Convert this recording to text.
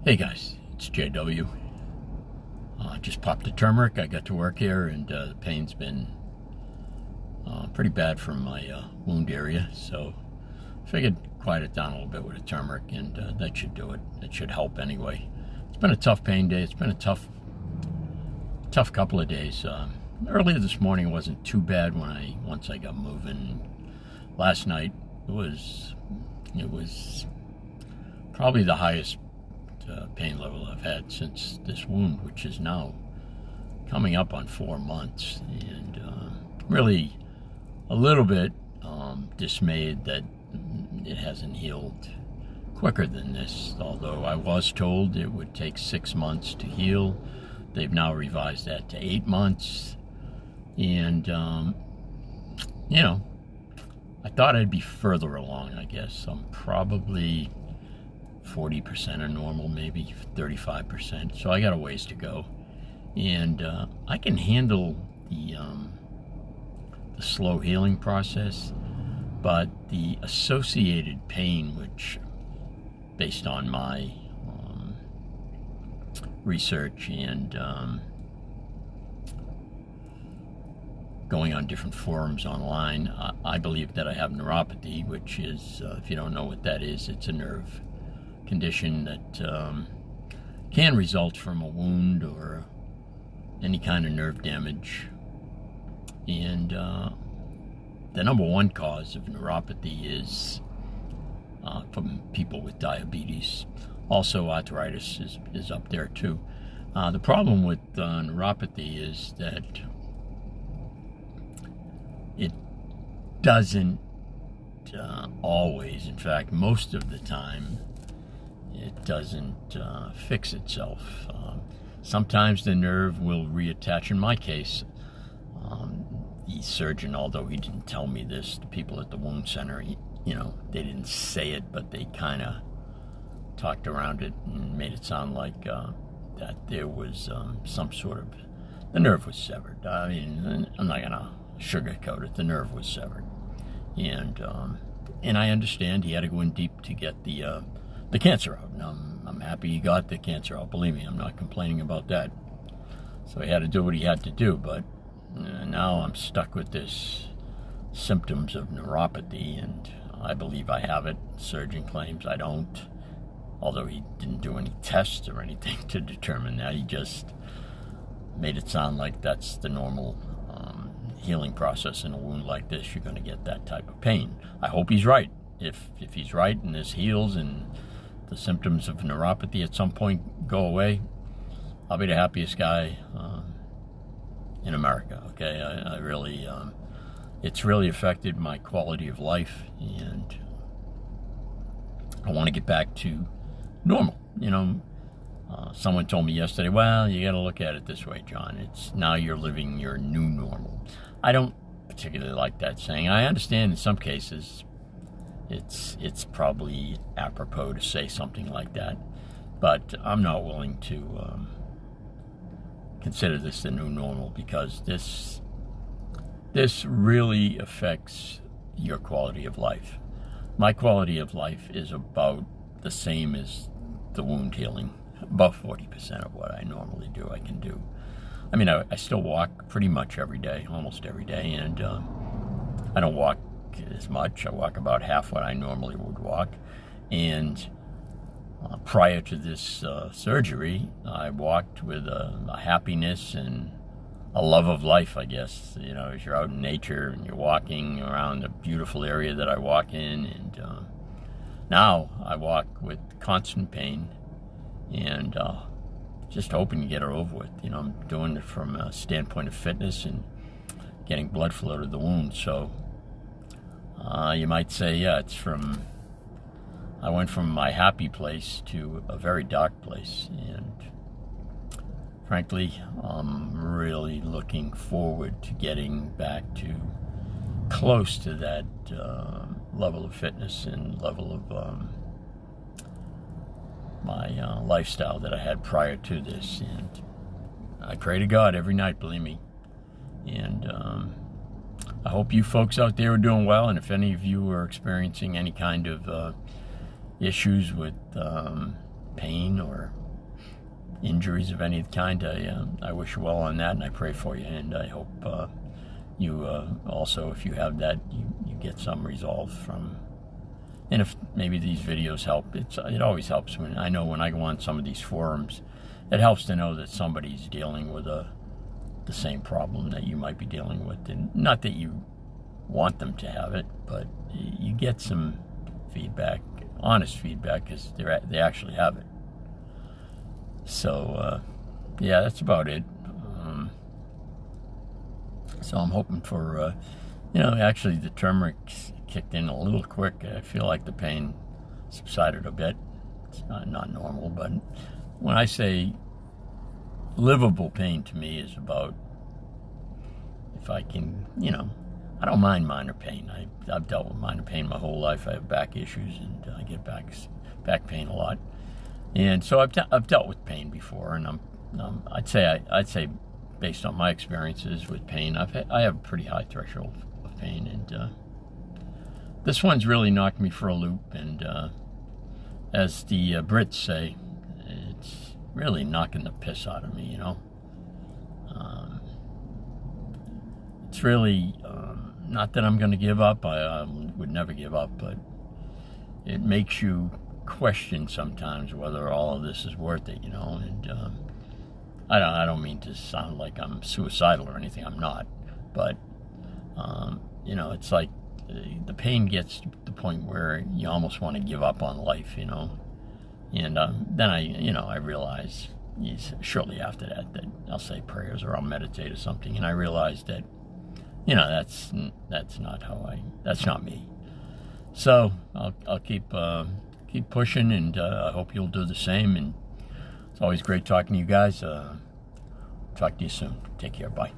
Hey guys, it's JW. Just popped the turmeric. I got to work here, and the pain's been pretty bad from my wound area, so figured quiet it down a little bit with the turmeric, and that should do it. It should help anyway. It's been a tough pain day. It's been a tough couple of days. Earlier this morning it wasn't too bad once I got moving. Last night it was probably the highest pain level I've had since this wound, which is now coming up on 4 months, and really a little bit dismayed that it hasn't healed quicker than this, although I was told it would take 6 months to heal. They've now revised that to 8 months, and I thought I'd be further along. I guess I'm probably 40% of normal, maybe 35%. So I got a ways to go, and I can handle the slow healing process, but the associated pain, which, based on my research and going on different forums online, I believe that I have neuropathy, which is, if you don't know what that is, it's a nerve condition that can result from a wound or any kind of nerve damage. And the number one cause of neuropathy is from people with diabetes. Also, arthritis is up there too. The problem with neuropathy is that it doesn't always, in fact, most of the time, it doesn't fix itself. Sometimes the nerve will reattach. In my case, the surgeon, although he didn't tell me this, the people at the wound center, they didn't say it, but they kind of talked around it and made it sound like that there was some sort of, the nerve was severed. I mean, I'm not gonna sugarcoat it. The nerve was severed, and I understand he had to go in deep to get the cancer out. And I'm happy he got the cancer out. Believe me, I'm not complaining about that. So he had to do what he had to do, but now I'm stuck with this symptoms of neuropathy, and I believe I have it. Surgeon claims I don't, although he didn't do any tests or anything to determine that. He just made it sound like that's the normal healing process in a wound like this. You're going to get that type of pain. I hope he's right. If he's right and this heals and the symptoms of neuropathy at some point go away, I'll be the happiest guy in America. Okay, I really, it's really affected my quality of life, and I want to get back to normal. Someone told me yesterday, well, you got to look at it this way, John. It's now you're living your new normal. I don't particularly like that saying. I understand in some cases it's probably apropos to say something like that, but I'm not willing to consider this the new normal, because this really affects your quality of life. My quality of life is about the same as the wound healing. About 40% of what I normally do, I can do. I mean, I still walk pretty much every day, almost every day, and I don't walk as much. I walk about half what I normally would walk. And prior to this surgery, I walked with a happiness and a love of life, I guess. As you're out in nature and you're walking around the beautiful area that I walk in, and now I walk with constant pain, and just hoping to get it over with. I'm doing it from a standpoint of fitness and getting blood flow to the wound. So you might say, yeah, I went from my happy place to a very dark place, and frankly, I'm really looking forward to getting back to close to that level of fitness and level of my lifestyle that I had prior to this. And I pray to God every night, believe me. And I hope you folks out there are doing well, and if any of you are experiencing any kind of issues with pain or injuries of any kind. I wish you well on that, and I pray for you, and I hope you also, if you have that, you get some resolve from. And if maybe these videos help, it always helps. I know when I go on some of these forums, it helps to know that somebody's dealing with the same problem that you might be dealing with. And not that you want them to have it, but you get some feedback, honest feedback, because they actually have it. So, yeah, that's about it. So I'm hoping for, actually the turmeric kicked in a little quick. I feel like the pain subsided a bit. It's not normal, but when I say livable pain, to me is about, if I can, I don't mind minor pain. I've dealt with minor pain my whole life. I have back issues, and I get back pain a lot. And so I've dealt with pain before, and I'd say based on my experiences with pain, I have a pretty high threshold of pain, and this one's really knocked me for a loop. And as the Brits say, it's really knocking the piss out of me. It's really not that I'm going to give up. I would never give up, but it makes you question sometimes whether all of this is worth it, and I don't mean to sound like I'm suicidal or anything. I'm not, but it's like the pain gets to the point where you almost want to give up on life, and then I realize shortly after that I'll say prayers or I'll meditate or something, and I realize that that's not me. So I'll keep pushing, and I hope you'll do the same. And it's always great talking to you guys. Talk to you soon. Take care. Bye.